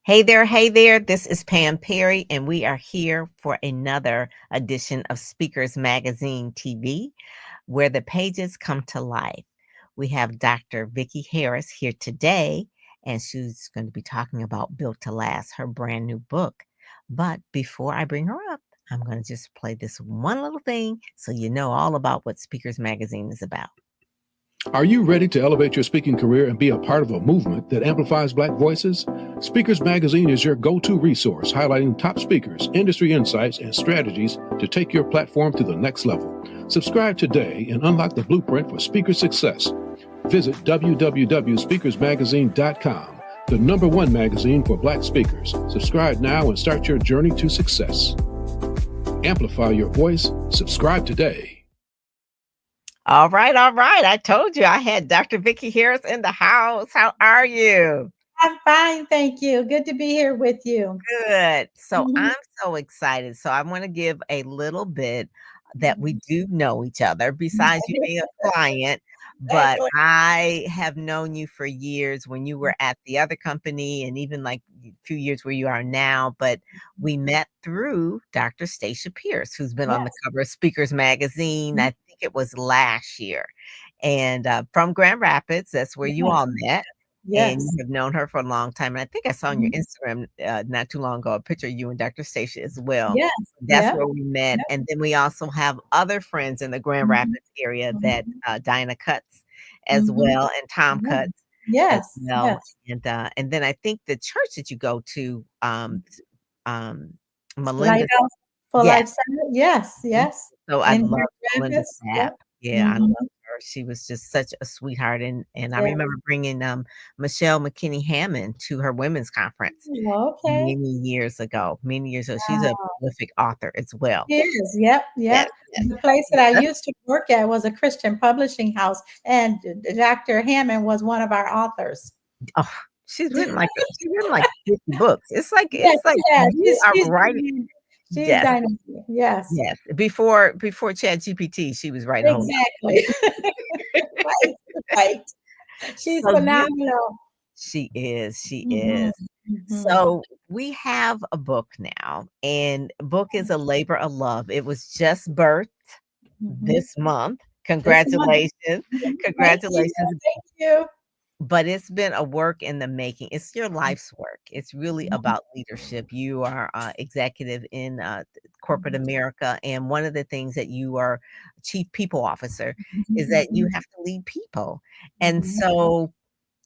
Hey there. This is Pam Perry, and we are here for another edition of Speakers Magazine TV, where the pages come to life. We have Dr. Vicki Harris here today, and she's going to be talking about Built to Last, her brand new book. But before I bring her up, I'm going to just play this one little thing so you know all about what Speakers Magazine is about. Are you ready to elevate your speaking career and be a part of a movement that amplifies Black voices? Speakers Magazine is your go-to resource highlighting top speakers, industry insights, and strategies to take your platform to the next level. Subscribe today and unlock the blueprint for speaker success. Visit www.speakersmagazine.com, the #1 magazine for Black speakers. Subscribe now and start your journey to success. Amplify your voice. Subscribe today. All right. I told you I had Dr. Vicki Harris in the house. How are you? I'm fine, thank you. Good to be here with you. Good. So Mhm. I'm so excited. So I want to give a little bit that we do know each other, besides you being a client, but Exactly. I have known you for years when you were at the other company and even like a few years where you are now. But we met through Dr. Stacia Pierce, who's been on the Yes. cover of Speakers Magazine. I think it was last year. And from Grand Rapids, that's where you all Yes. met. And you Yes. have known her for a long time, and I think I saw on your Mhm. Instagram, not too long ago, a picture of you and Dr. Stacia as well. Yes. That's Yep. where we met, Yep. and then we also have other friends in the Grand Mhm. Rapids area that, Mhm. Dinah Cutts as Mhm. well, and Tom Yeah. Cutts as Yes. well, Yes. and then I think the church that you go to, um, Melinda. Lighthouse for Yes. Life Center. Yes. Mhm. Yes. So I In love Grand Melinda Rapids. Sapp. Yep. Yeah, I love Mhm. her. She was just such a sweetheart, and I Yeah. remember bringing, Michelle McKinney Hammond to her women's conference Okay. many years ago. She's a prolific author as well. It is. Yep. Yes, Yep. yes. The place that I used to work at was a Christian publishing house, and Dr. Hammond was one of our authors. Oh, she's written like 50 books. Yes, It's like yeah, you are writing. she's Yes, dynamite. Yes, yes. Before ChatGPT, she was writing whole exactly. Right, right. She's So you phenomenal. she Mhm, is. mhm. So we have a book now, and book is a labor of love. It was just birthed Mhm. this month. This month. Congratulations. Mhm. Thank you, Congratulations. thank you. But it's been a work in the making. It's your life's work. It's really Mhm, about leadership. You are executive in corporate mhm, America, and one of the things that you are chief people officer is that you mhm, have to lead people. And mhm, so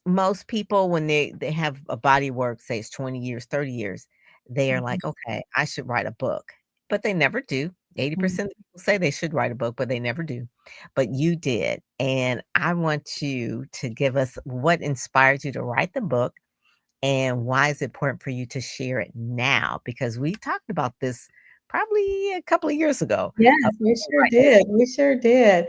most people, when they have a body work, say it's 20 years, 30 years, they are mhm, like, okay, I should write a book, but they never do. mhm. 80% of people say they should write a book, but they never do. But you did. And I want you to give us what inspired you to write the book and why is it important for you to share it now? Because we talked about this probably a couple of years ago. Yes, About we sure writing. did, we sure did.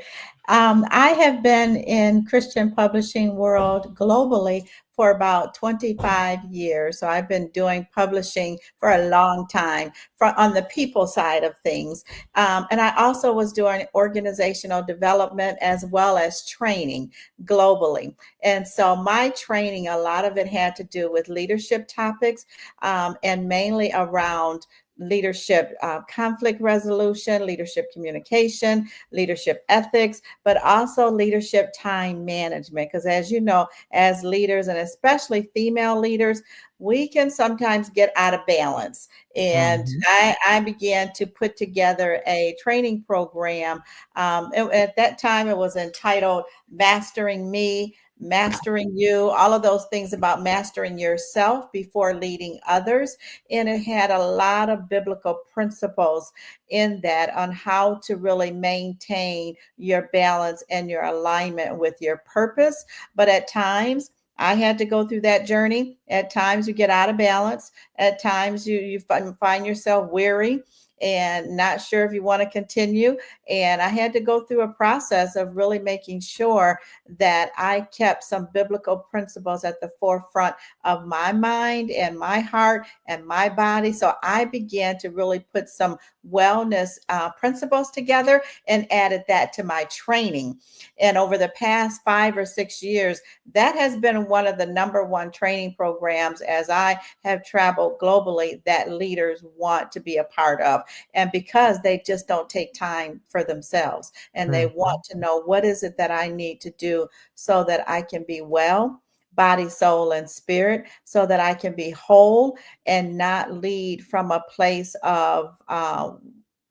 I have been in Christian publishing world globally for about 25 years. So I've been doing publishing for a long time on the people side of things. And I also was doing organizational development as well as training globally. And so my training, a lot of it had to do with leadership topics, and mainly around leadership, conflict resolution, leadership communication, leadership ethics, but also leadership time management. Because as you know, as leaders, and especially female leaders, we can sometimes get out of balance. And Mhm. I began to put together a training program. At that time, it was entitled Mastering Me, Mastering You, all of those things about mastering yourself before leading others. And it had a lot of biblical principles in that on how to really maintain your balance and your alignment with your purpose. But at times, I had to go through that journey. At times, you get out of balance. At times, you find yourself weary. and not sure if you want to continue. And I had to go through a process of really making sure that I kept some biblical principles at the forefront of my mind and my heart and my body. So I began to really put some wellness principles together and added that to my training. And over the past 5 or 6 years, that has been one of the number one training programs as I have traveled globally that leaders want to be a part of. And because they just don't take time for themselves and they Mhm. want to know what is it that I need to do so that I can be well, body, soul, and spirit, so that I can be whole and not lead from a place of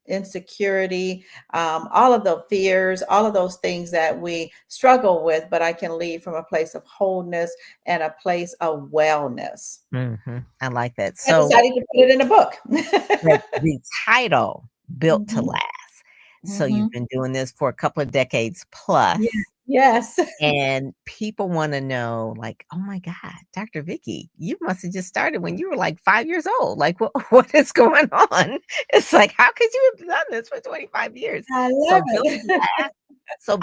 insecurity, all of the fears, all of those things that we struggle with, but I can lead from a place of wholeness and a place of wellness. Mhm. I like that. I So decided to put it in a book. the title, Built to Mhm, Last. So you've mhm. been doing this for a couple of decades Yeah, plus, yes. and people wanna know, like, "Oh my god, Dr. Vicki, you must have just started when you were, like, 5 years old. Like, what what is going on?" It's like, "How could you have done this for 25 years?" I So love Built to it. Last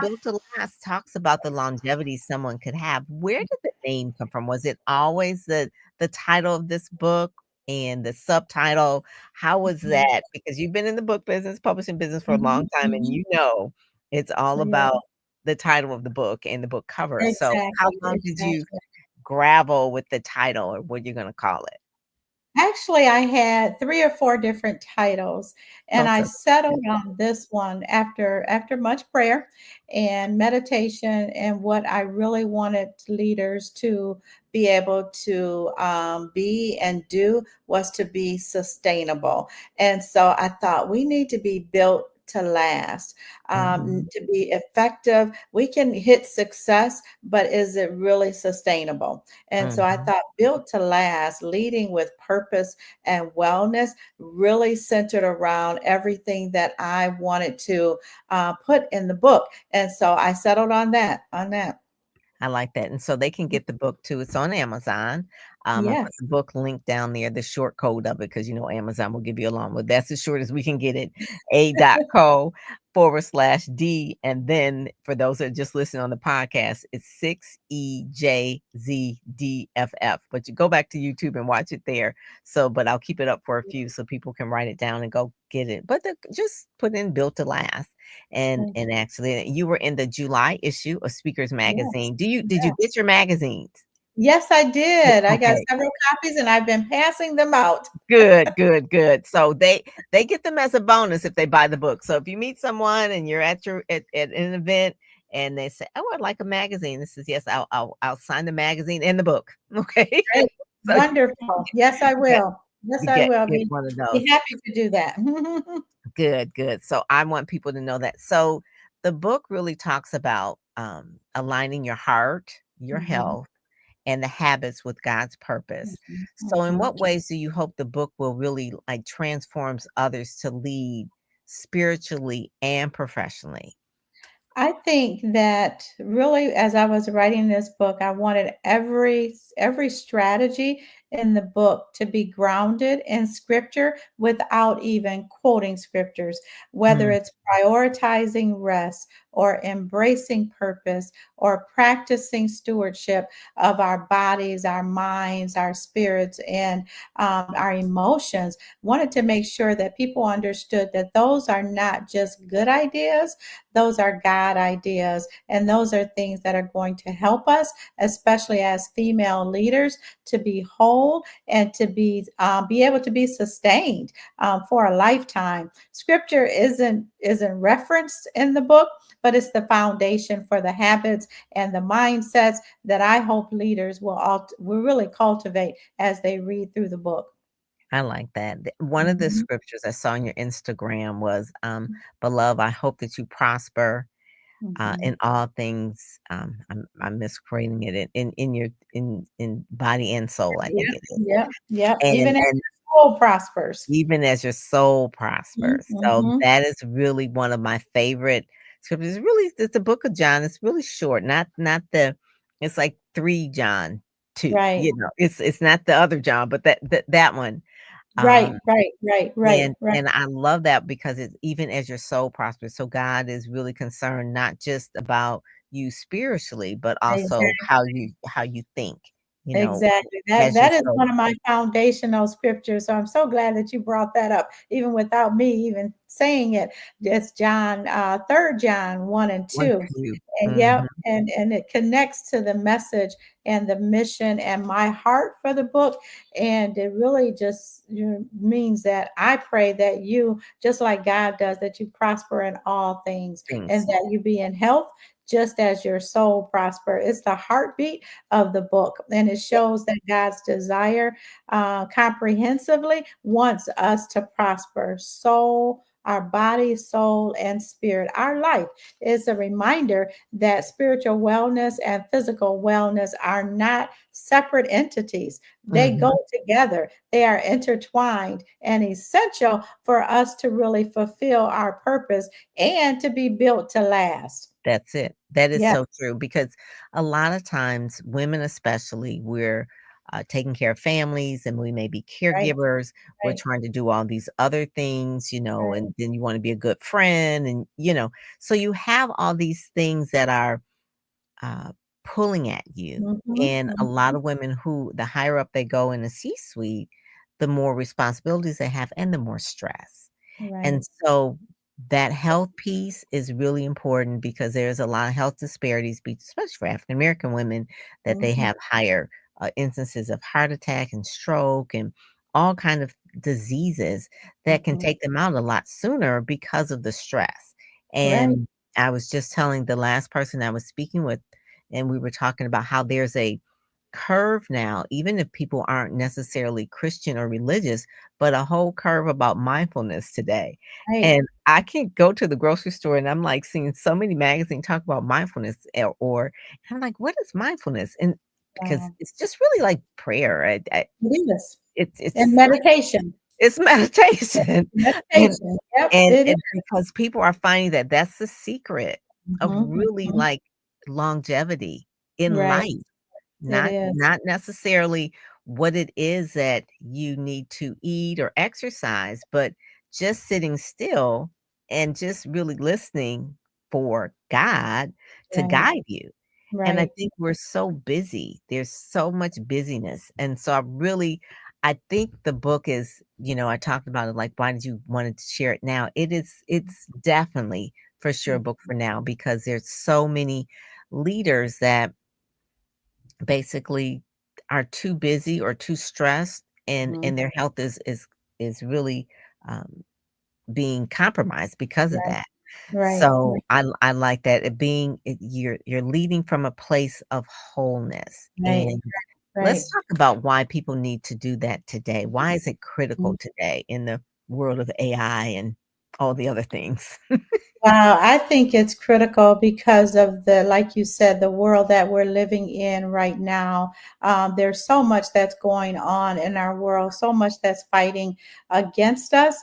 Built to Last talks about the longevity someone could have. Where did the name come from? Was it always the title of this book and the subtitle? How was Mhm, that? Because you've been in the book business, publishing business for a long mhm, time, and mhm. you know it's all Yeah, about the title of the book and the book cover. So how exactly, long did you exactly. gravel with the title or what you're gonna call it? Actually, I had 3 or 4 different titles, and I Okay. settled on this one after much prayer and meditation, and what I really wanted leaders to be able to, be and do was to be sustainable, and so I thought, "We need to be built to last, Mhm, to be effective. We can hit success, but is it really sustainable?" And so I mhm. thought built to last, leading with purpose and wellness, really centered around everything that I wanted to put in the book. And so I settled on that. I like that, and so they can get the book too. It's on Amazon. I'll put Yes. the book link down there, the short code of it, because you know Amazon will give you a long one. That's as short as we can get it. A.co/D. And then for those that are just listening on the podcast, it's 6EJZDFF. But you go back to YouTube and watch it there. So, but I'll keep it up for a few so people can write it down and go get it. But just put in Built to Last. And actually you were in the July issue of Speakers Yes. Magazine. Did you Yes. get your magazines? Yes, I Yeah, did. I got okay. several copies and I've been passing them out. Good, good, good. So they get them as a bonus if they buy the book. So if you meet someone and you're at an event and they say, "Oh, I'd like a magazine." This is yes, I'll sign the magazine and the book. Okay. Great. So Wonderful. Yes, I yeah, will. Yes, you I will get one of those. be happy to do that. Good, good. So I want people to know that. So the book really talks about aligning your heart, your Mhm, health, and the habits with God's purpose. mhm, So in mhm. what ways do you hope the book will really like transforms others to lead spiritually and professionally? I think that really, as I was writing this book, I wanted every strategy in the book to be grounded in scripture without even quoting scriptures, whether Mm, it's prioritizing rest or embracing purpose or practicing stewardship of our bodies, our minds, our spirits, and our emotions. Wanted to make sure that people understood that those are not just good ideas, those are God ideas, and those are things that are going to help us, especially as female leaders, to be whole and to be able to be sustained for a lifetime. Scripture isn't referenced in the book, but it's the foundation for the habits and the mindsets that I hope leaders will really cultivate as they read through the book. I like that. One of the Mhm. scriptures I saw on your Instagram was, "Beloved, I hope that you prosper in Mhm. all things." I'm misquoting it in your in body and soul. I think Yep, it is, yep, yep. Even as and your soul prospers. even as your soul Mhm, prospers. So mhm. that is really one of my favorite scriptures. It's the book of John. It's really short, not the it's like 3 John 2, Right. you know. It's not the other John, but that one. Right, right, right, right, right. And I love that because it's even as your soul prospers. So God is really concerned not just about you spiritually, but also Exactly. how you think, you know, Exactly. That as your that is soul. one of my foundational scriptures. So I'm so glad that you brought that up, even without me even saying it. It's John, 3rd John 1 and One 2. for you. And yep, Mhm. and it connects to the message and the mission and my heart for the book. And it really just means that I pray that you, just like God does, that you prosper in all things and Things. that you be in health just as your soul prosper. It's the heartbeat of the book, and it shows that God's desire comprehensively wants us to prosper soul, our body, soul, and spirit. Our life is a reminder that spiritual wellness and physical wellness are not separate entities. They go Mhm. together, they are intertwined and essential for us to really fulfill our purpose and to be built to last. That's it. That is Yes, so true because a lot of times, women especially, we're taking care of families and we may be right, caregivers. We're right, trying to do all these other things, right. and then you want to be a good friend. So you have all these things that are uh, pulling at you. Mhm, And a lot mhm. of women who, the higher up they go in the C suite, the more responsibilities they have and the more stress. And Right. so that health piece is really important because there's a lot of health disparities, especially for African American women, that they Mhm. have higher instances of heart attack and stroke and all kind of diseases that can Mhm. take them out a lot sooner because of the stress. Right. And I was just telling the last person I was speaking with, and we were talking about how there's a curve now, even if people aren't necessarily Christian or religious, but a whole curve about mindfulness today. Right. And I can go to the grocery store and I'm like seeing so many magazines talk about mindfulness or and I'm like, what is mindfulness? And because Wow. it's just really like prayer. It is. And It's like meditation. it's meditation. And Meditation. Yep, and it is. and because people are finding that that's the secret of Mhm, really mhm. like longevity in Right. life. It Not is. not necessarily what it is that you need to eat or exercise, but just sitting still and just really listening for God to Right. guide you. And I Right. think we're so busy. There's so much busyness. And so I think the book is, I talked about it like, why did you want to share it now? It's definitely for sure a Mm. book for now because there's so many leaders that basically are too busy or too stressed Mhm. and their health is really um, being compromised because of Right. that. Right. So Right. I like that you're leading from a place of wholeness. Right. And let's Right. talk about why people need to do that today. Why is it critical Mhm. today in the world of AI and all the other things? Wow, I think it's critical because of like you said, the world that we're living in right now. There's so much that's going on in our world, so much that's fighting against us,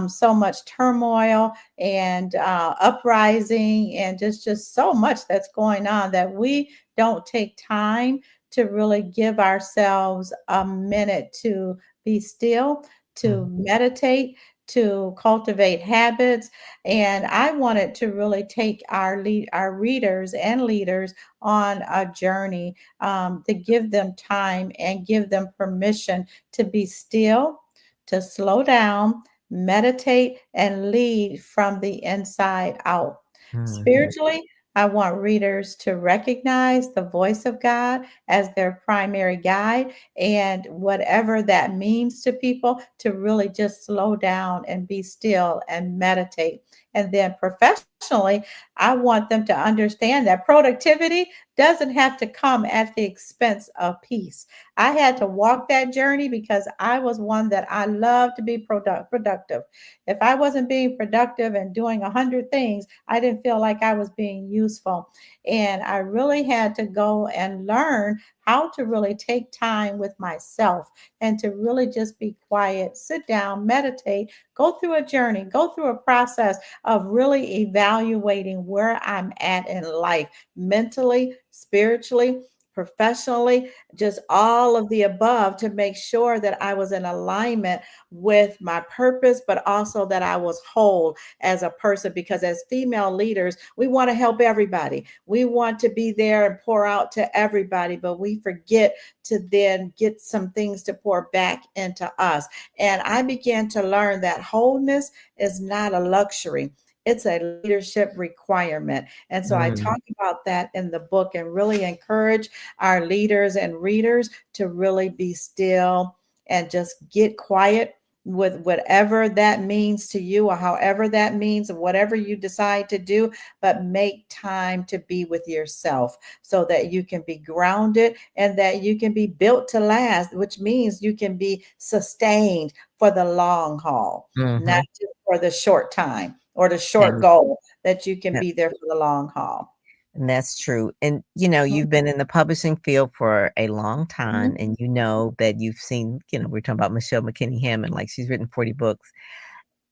so much turmoil and uprising, and just so much that's going on that we don't take time to really give ourselves a minute to be still, to Mhm, meditate, to cultivate habits. And I wanted to really take our readers and leaders on a journey, to give them time and give them permission to be still, to slow down, meditate, and lead from the inside out. mhm, Spiritually, I want readers to recognize the voice of God as their primary guide, and whatever that means to people, to really just slow down and be still and meditate. And then professionally, I want them to understand that productivity doesn't have to come at the expense of peace. I had to walk that journey because I was one that I love to be productive. If I wasn't being productive and doing 100 things, I didn't feel like I was being useful. And I really had to go and learn how to really take time with myself and to really just be quiet, sit down, meditate, go through a journey, go through a process of really evaluating where I'm at in life, mentally, spiritually, professionally, just all of the above to make sure that I was in alignment with my purpose, but also that I was whole as a person. Because as female leaders, we want to help everybody. We want to be there and pour out to everybody, but we forget to then get some things to pour back into us. And I began to learn that wholeness is not a luxury. It's a leadership requirement. And so I Mm, talk about that in the book and really encourage our leaders and readers to really be still and just get quiet with whatever that means to you, or however that means, or whatever you decide to do, but make time to be with yourself so that you can be grounded and that you can be built to last, which means you can be sustained for the long haul, not mhm. just for the short time or the short And goal, that you can be there for the long haul. And that's true. And, Mhm, you've been in the publishing field for a long time, mhm, and you know that you've seen, we're talking about Michelle McKinney Hammond, like she's written 40 books.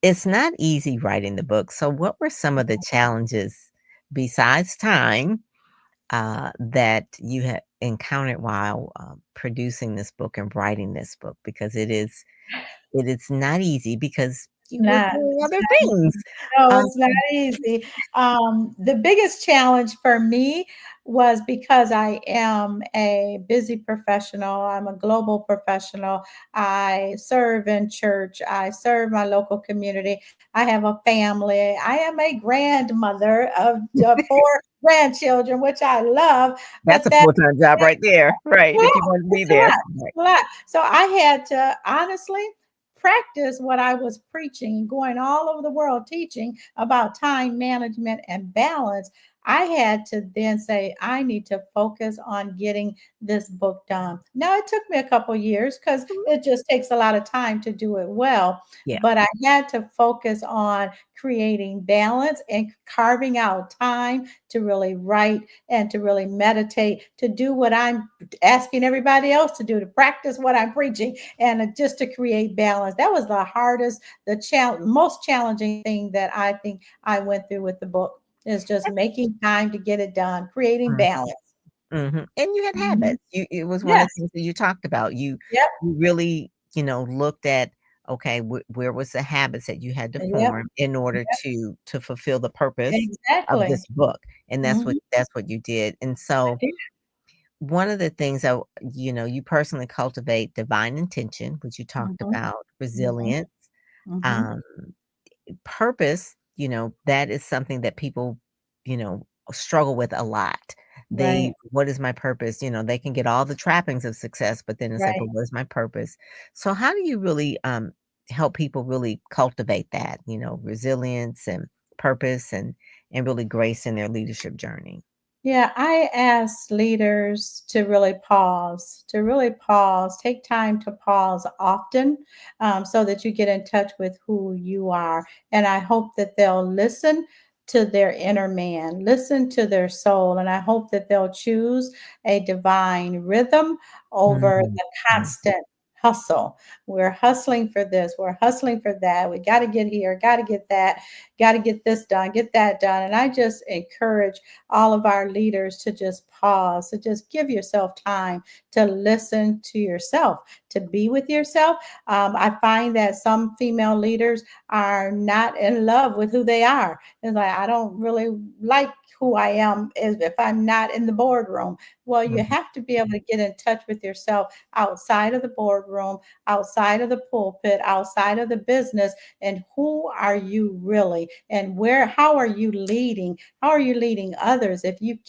It's not easy writing the book. So, what were some of the challenges besides time that you had encountered while producing this book and writing this book? Because it is not easy because you were not. doing It's other not things. easy. No, Um, it's not easy. The biggest challenge for me was because I am a busy professional. I'm a global professional. I serve in church. I serve my local community. I have a family. I am a grandmother of four grandchildren, which I love. that's But a that full-time job right there, right? yeah, If you want to be it's a there. lot. Right. It's a lot. So I had to honestly practice what I was preaching and going all over the world teaching about time management and balance. I had to then say, I need to focus on getting this book done. Now, it took me a couple years because it just takes a lot of time to do it well. Yeah. But I had to focus on creating balance and carving out time to really write and to really meditate, to do what I'm asking everybody else to do, to practice what I'm preaching, and just to create balance. That was the hardest, most challenging thing that I think I went through with the book, is just making time to get it done, creating Mm, balance. mhm, and you had Mhm. habits. It was one of the Yes. things that you talked about. Yep. You really, looked at, okay, where was the habits that you had to Yep. form in order Yep. to fulfill the purpose of Exactly. this book, and Mhm. that's what you did, and I so, did. one of the things that, you personally cultivate divine intention, which you talked Mhm. about, Mhm. resilience, Mhm. um purpose, that is something that people, struggle with a lot. Right. What is my purpose? They can get all the trappings of success, but then it's like, Right. but what is my purpose? So how do you really help people really cultivate that, resilience and purpose and really grace in their leadership journey? Yeah, I ask leaders to really pause, take time to pause often, so that you get in touch with who you are. And I hope that they'll listen to their inner man, listen to their soul. And I hope that they'll choose a divine rhythm over Mhm. the constant hustle. We're hustling for this, we're hustling for that. We got to get here, got to get that, got to get this done, get that done. And I just encourage all of our leaders to just pause, to just give yourself time to listen to yourself, to be with yourself. I find that some female leaders are not in love with who they are. It's like, I don't really like who I am if I'm not in the boardroom. Well, you Mhm. have to be able to get in touch with yourself outside of the boardroom, outside of the pulpit, outside of the business. And who are you really? And how are you leading? How are you leading others if you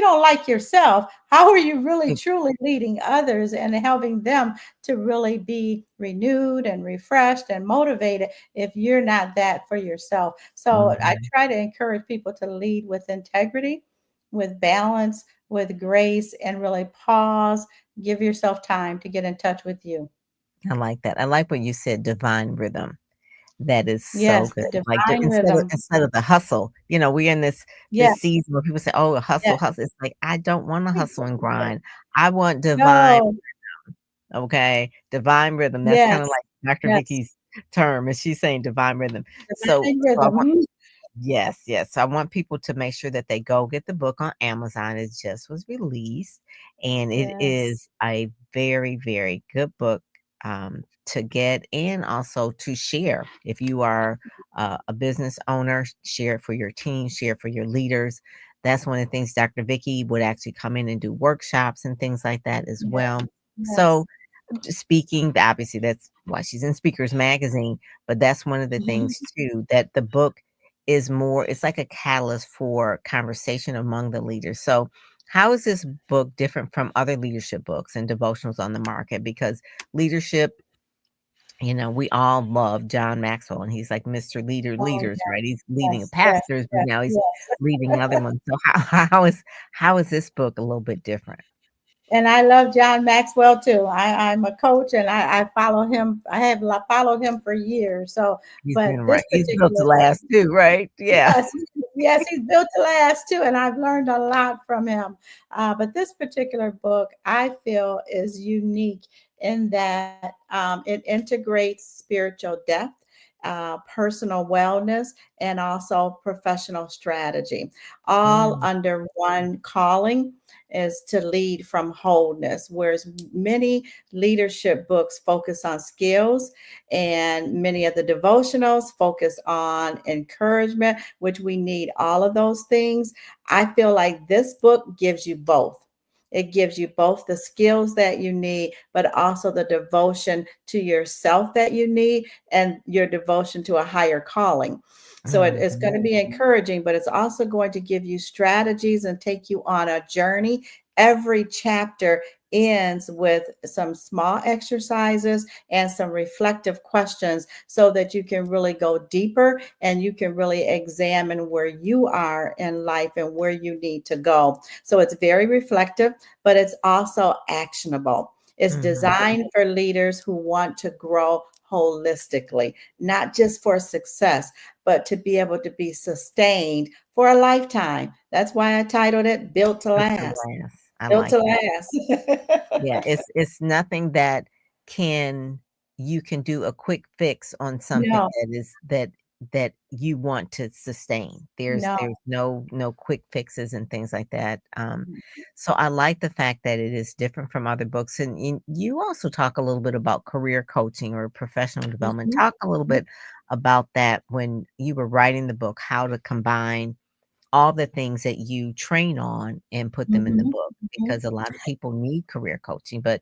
don't like yourself, how are you really truly leading others and helping them to really be renewed and refreshed and motivated if you're not that for yourself? So I Mhm. try to encourage people to lead with integrity, with balance, with grace, and really pause, give yourself time to get in touch with you. I like that. I like what you said, divine rhythm. That is so Yes, good. the Like, divine instead of rhythm. the hustle, we're in this Yes, season where people say, "Oh, hustle, yes. hustle." It's like, I don't wanna hustle and Exactly. grind. I want divine, No. okay? Divine rhythm. That's kinda Yes. like Dr. Yes. Vicky's term, and she's saying divine rhythm. So Divine so I want rhythm. Yes, yes. So I want people to make sure that they go get the book on Amazon. It just was released, and it Yes. is a very, very good book to get and also to share. If you are a business owner, share it for your team, share it for your leaders. That's one of the things Dr. Vicky would actually come in and do workshops and things like that as Yes. well. Yes. So speaking, obviously that's why she's in Speakers Magazine, but that's one of the Mhm. things too that the book is more, it's like a catalyst for conversation among the leaders. So how is this book different from other leadership books and devotionals on the market? Because leadership, we all love John Maxwell, and he's like Mr. Leader Oh, Leaders, right? He's leading yes, yes, pastors, but yes, now he's yes. leading other ones. So how is this book a little bit different? And I love John Maxwell too. I'm a coach, and I follow him. I have followed him for years. So, He's been but this right. He's built to particular book, last too, right? Yeah. yes, yes, he's built to last too, and I've learned a lot from him. But this particular book, I feel, is unique in that it integrates spiritual depth, personal wellness, and also professional strategy, all Mm, under one calling is to lead from wholeness. Whereas many leadership books focus on skills, and many of the devotionals focus on encouragement, which we need all of those things. I feel like this book gives you both. It gives you both the skills that you need, but also the devotion to yourself that you need, and your devotion to a higher calling. So it's going mhm. to be encouraging, but it's also going to give you strategies and take you on a journey. Every chapter ends with some small exercises and some reflective questions so that you can really go deeper and you can really examine where you are in life and where you need to go. So it's very reflective, but it's also actionable. It's Mhm. designed for leaders who want to grow holistically, not just for success, but to be able to be sustained for a lifetime. That's why I titled it Built to Built to Last. last. I Built like to that. last. Yeah, it's nothing that can you can do a quick fix on something No, that you want to sustain. There's no. no quick fixes and things like that. So I like the fact that it is different from other books, and you also talk a little bit about career coaching or professional development. Mhm. Talk a little bit about that when you were writing the book, how to combine all the things that you train on and put them in the Mhm. book, Mhm. because a lot of people need career coaching, but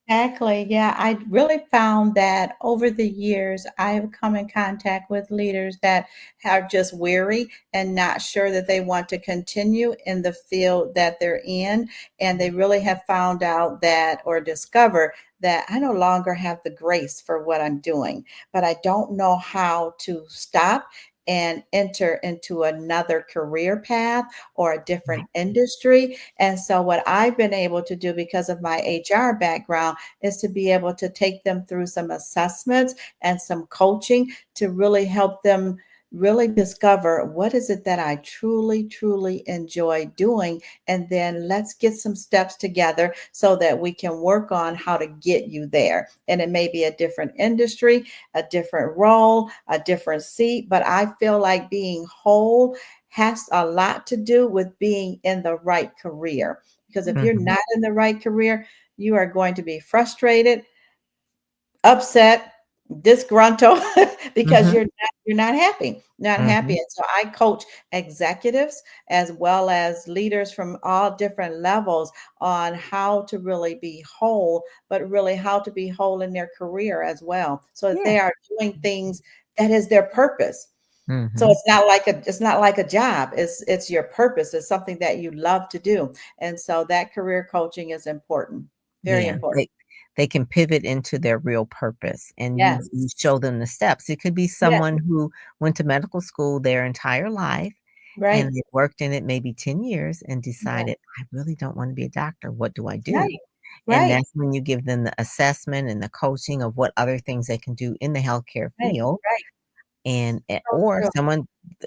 Exactly. Yeah, I really found that over the years, I have come in contact with leaders that are just weary and not sure that they want to continue in the field that they're in. And they really have found out that or discovered that I no longer have the grace for what I'm doing, but I don't know how to stop and enter into another career path or a different right. industry. And so, what I've been able to do because of my HR background is to be able to take them through some assessments and some coaching to really help them really discover what is it that I truly, truly enjoy doing. And then let's get some steps together so that we can work on how to get you there. And it may be a different industry, a different role, a different seat, but I feel like being whole has a lot to do with being in the right career. Because if you're Mhm. not in the right career, you are going to be frustrated, upset, disgruntled because Mhm. you're not happy, not happy. Mhm. And so I coach executives as well as leaders from all different levels on how to really be whole, but really how to be whole in their career as well, so that Yeah. they are doing things that is their purpose. So Mhm. it's not like a job. It's your purpose. It's something that you love to do. And so that career coaching is important. Very Yeah, important. they can pivot into their real purpose, and you Yes. show them the steps. It could be Yes. someone who went to medical school their entire life, and Right. they worked in it maybe 10 years and Yeah. decided, "I really don't wanna be a doctor. What do I do?" Right. And Right. that's when you give them the assessment and the coaching of what other things they can do in the healthcare Right. field. Right. And So or true. someone,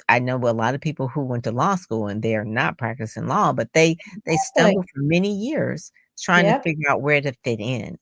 I know a lot of people who went to law school and they're not practicing law, but they Exactly. stumbled for many years trying to Yep. figure out where to fit in.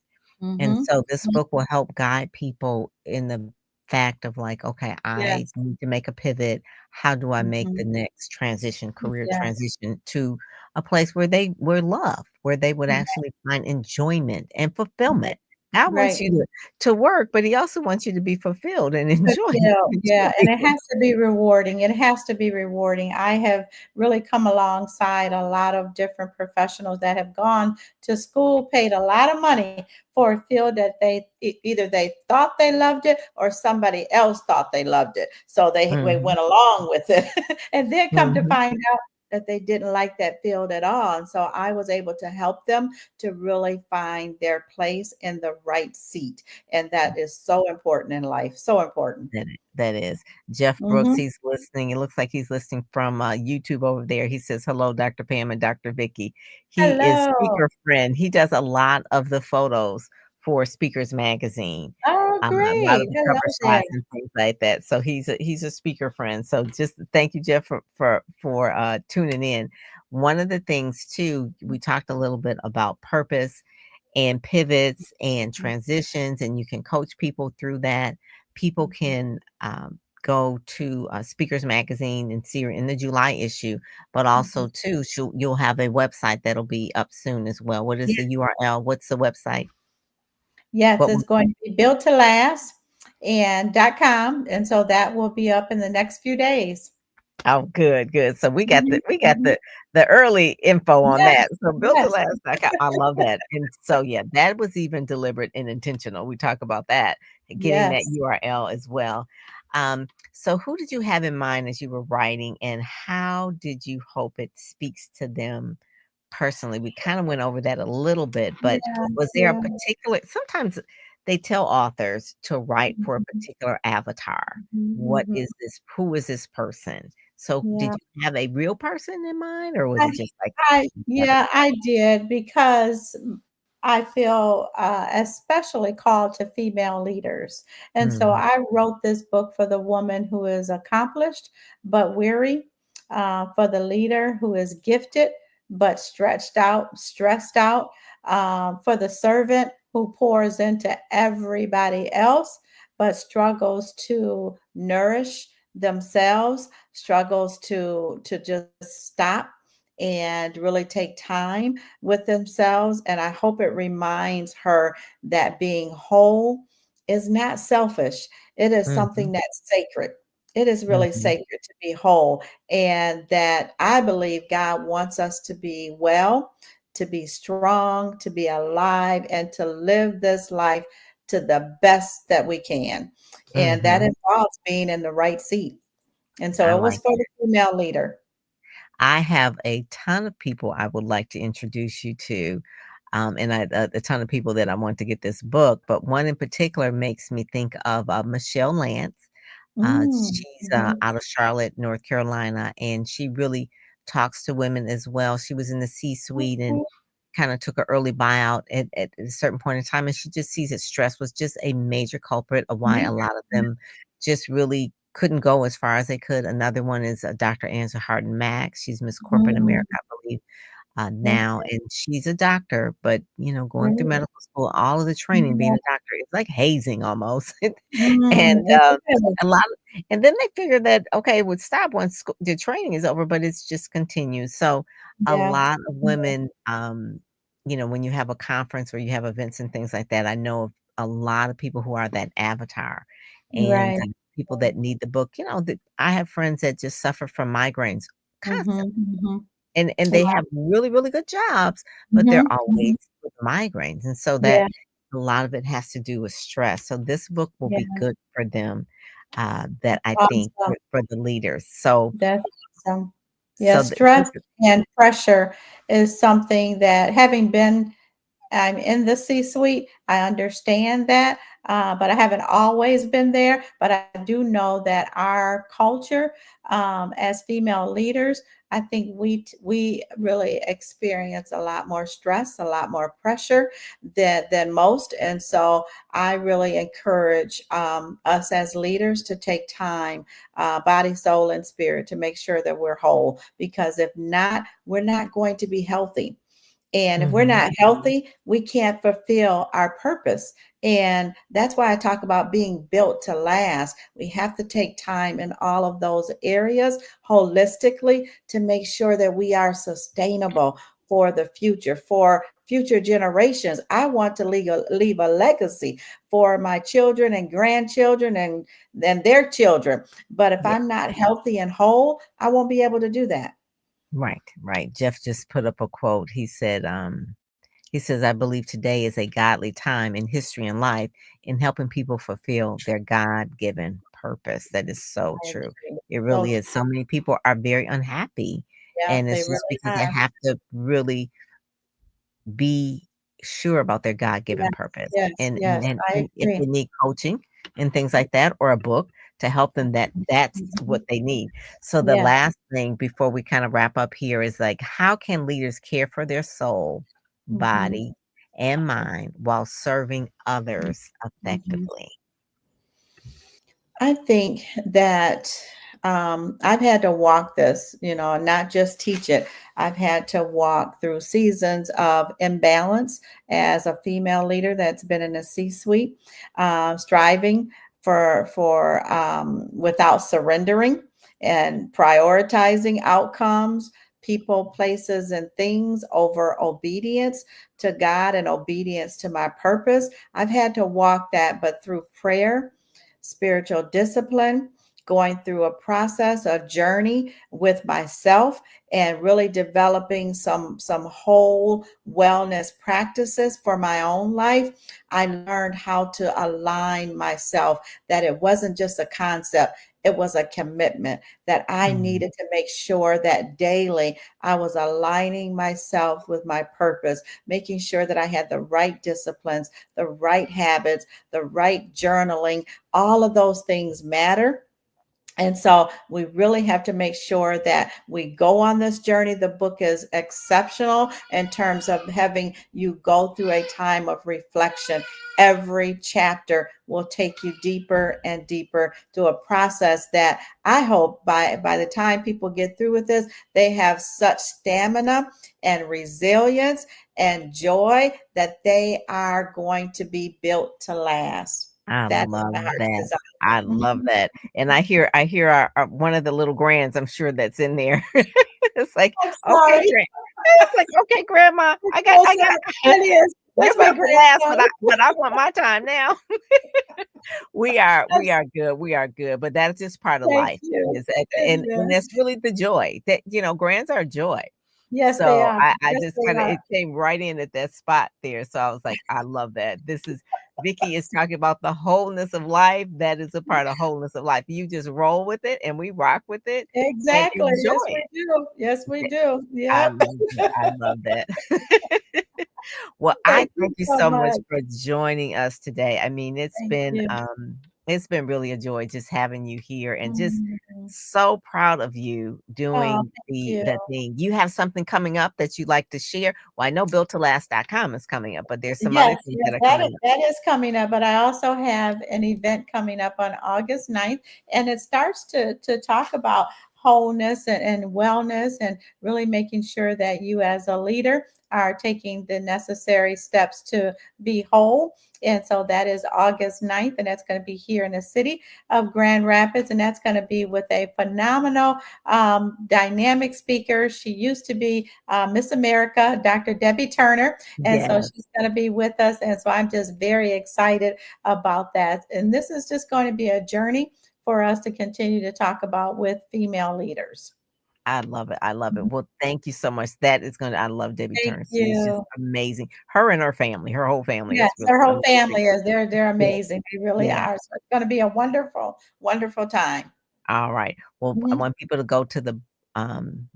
And Mhm. so this Mhm. book will help guide people in the fact of like, okay, I Yes. need to make a pivot. How do I make Mhm. the next transition, career Yes. transition to a place where they were loved, where they would Right. actually find enjoyment and Right. fulfillment. God wants Right. you to work, but he also wants you to be fulfilled and enjoy Fulfilled, yeah, and enjoy it has to be rewarding. It has to be rewarding. I have really come alongside a lot of different professionals that have gone to school, paid a lot of money for a field that either they thought they loved it or somebody else thought they loved it. So they Mhm, went along with it and then come to mhm. find out that they didn't like that field at all. And so I was able to help them to really find their place in the right seat. And that is so important in life, so important. That is. Jeff Brooks, Mhm. he's listening. It looks like he's listening from, YouTube over there. He says, "Hello, Dr. Pam and Dr. Vicky." He is Hello. Speaker Friend. He does a lot of the photos for Speakers Magazine, Oh, a lot of great. the Hello cover there. shots and things like that. So he's a Speaker Friend. So just thank you, Jeff, for tuning in. One of the things too, we talked a little bit about purpose and pivots and transitions, and you can coach people through that. People Mhm. can go to Speakers Magazine and see her in the July issue, but also Mhm. too, you'll have a website that'll be up soon as well. What is Yeah. the URL? What's the website? Yes, What it's going to be built to last and .com, and so that will be up in the next few days. Oh, good, good. So we got Mhm, the mhm. the early info on Yes, that. So built to yes. last, I love that. And so yeah, that was even deliberate and intentional. We talk about that, getting that Yes. URL as well. So who did you have in mind as you were writing, and how did you hope it speaks to them personally? We kind of went over that a little bit, but Yeah, was there a yeah. particular, sometimes they tell authors to write for a Mhm, particular avatar. mhm, What mhm. is this? Who is this person? So did Yeah. you have a real person in mind, or was I it just like whatever? yeah, I did because I feel especially called to female leaders. And so Mhm, I wrote this book for the woman who is accomplished but weary, for the leader who is gifted but stretched out, stressed out, for the servant who pours into everybody else but struggles to nourish themselves, struggles to just stop and really take time with themselves. And I hope it reminds her that being whole is not selfish, it is mhm, something that's sacred. It is really mhm, sacred to be whole. And that I believe God wants us to be well, to be strong, to be alive, and to live this life to the best that we can. And that mhm. involves being in the right seat. And so I it was like for that. the female leader. I have a ton of people I would like to introduce you to, and a ton of people that I want to get this book, but one in particular makes me think of Michelle Lance. She's Mhm. out of Charlotte, North Carolina, and she really talks to women as well. She was in the C-suite and Okay. kind of took an early buyout at a certain point in time, and she just sees that stress was just a major culprit of why Mhm. a lot of them just really couldn't go as far as they could. Another one is Dr. Angela Harden Mack. She's Miss Corporate Mhm. America, I believe, now, Okay, and she's a doctor, but, going through great. medical school, all of the training, being Yeah. a doctor, is like hazing almost. And, It is. a lot and then they figure that, okay, it would stop once the training is over, but it's just continues. So, a Yeah. lot of Yeah. women, when you have a conference or you have events and things like that, I know of a lot of people who are that avatar, and, Right. people that need the book, that I have friends that just suffer from migraines Mhm, constantly. mhm. And they Right. have really, really good jobs, but they're Mhm, always mhm. with migraines, and so that Yeah, a lot of it has to do with stress. So this book will yeah. be good for them, that I think Awesome. for the leaders. So That's awesome. Yeah, so the stress and pressure is something that having been I'm in the C-suite. I understand that, but I haven't always been there. But I do know that our culture, as female leaders, I think we really experience a lot more stress, a lot more pressure than most. And so I really encourage us as leaders to take time, body, soul, and spirit, to make sure that we're whole. Because if not, we're not going to be healthy. And if we're Mhm. not healthy, we can't fulfill our purpose. And that's why I talk about being built to last. We have to take time in all of those areas holistically to make sure that we are sustainable for the future, for future generations. I want to leave a legacy for my children and grandchildren and their children. But if Yeah. I'm not healthy and whole, I won't be able to do that. Right, right. Jeff just put up a quote. He says, I believe today is a godly time in history and life in helping people fulfill their God given purpose. That is so I true. agree. It So really true. is. So many people are very unhappy. Yeah, And they it's just really because they are. have to really be sure about their God given Yes, purpose. yes, yes, I And if agree. they need coaching and things like that, or a book to help them, that's Mhm. what they need. So the Yeah. last thing before we kind of wrap up here is like, how can leaders care for their soul, Mhm. body, and mind while serving others Mhm. effectively? I think that I've had to walk this, not just teach it. I've had to walk through seasons of imbalance as a female leader that's been in a C-suite, striving for without surrendering and prioritizing outcomes, people, places, and things over obedience to God and obedience to my purpose. I've had to walk that, but through prayer, spiritual discipline, going through a process, a journey with myself, and really developing some whole wellness practices for my own life. I learned how to align myself, that it wasn't just a concept, it was a commitment, that I Mm, needed to make sure that daily I was aligning myself with my purpose, making sure that I had the right disciplines, the right habits, the right journaling. All of those things matter. And so we really have to make sure that we go on this journey. The book is exceptional in terms of having you go through a time of reflection. Every chapter will take you deeper and deeper to a process that I hope by the time people get through with this, they have such stamina and resilience and joy that they are going to be built to last. I That's love my heart's that. I desire. love Mhm. that. And I hear our one of the little grands, I'm sure that's in there. It's like, I'm okay, sorry. it's like, okay, grandma, It's so I sad. got That is. you're That's my built to last, grandson. but I want my time now. We That's are good, we are good, but that's just part of thank life. you. Is It and is. that's really the joy that, grands are joy. Yes, they So are. I Yes, just they kinda are. it came right in at that spot there, so I was like, "I love that." This is Vicky is talking about the wholeness of life, that is a part of wholeness of life. You just roll with it, and we rock with it and Exactly. enjoy Yes, we it. do. Yes, we Yeah, do. I Yep. love that, I love that. Well, I Thank you thank you so so much much. for joining us today. I mean, Thank you. it's been really a joy just having you here and just Mhm. so proud of you Oh, doing thank you. the thing. You have something coming up that you'd like to share? Well, I know builttolast.com is coming up, but there's some other Yes, things yes, that are coming up. that is coming up, but I also have an event coming up on August 9th, and it starts to talk about wholeness and wellness and really making sure that you as a leader are taking the necessary steps to be whole. And so that is August 9th, and that's going to be here in the city of Grand Rapids, and that's going to be with a phenomenal dynamic speaker. She used to be Miss America, Dr. Debbie Turner, and so Yes, she's going to be with us. And so I'm just very excited about that. And this is just going to be a journey for us to continue to talk about with female leaders. I love it. I love it. Mhm. Well, thank you so much. That is gonna I love Debbie Thank Turner. She is just you. amazing. Her and her family, her whole family Yes, is really her whole amazing. family is they're Yeah, amazing. They really yeah. are. So it's going to be a wonderful, wonderful time. All right. Well, I Mhm. want people to go to the,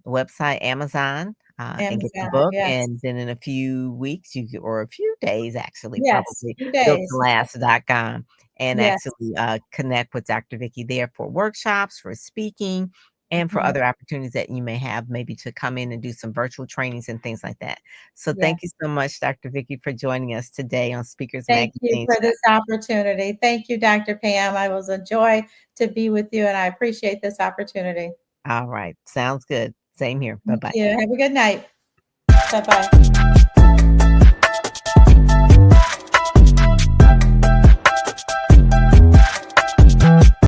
website, Amazon, and get the Amazon, book, yes. and then in a few weeks, you c or a few days, actually, Yes, probably, few days. builttolast.com, and Yes. actually, connect with Dr. Vicky there for workshops, for speaking, and for Mhm. other opportunities that you may have, maybe to come in and do some virtual trainings and things like that. So thank you Yes. so much, Dr. Vicky, for joining us today on Speakers Thank you Magazine. for this opportunity. Thank you, Dr. Pam. I was a joy to be with you, and I appreciate this opportunity. All right. Sounds good. Same here. Thank Bye-bye. you. Have a good night. Bye-bye.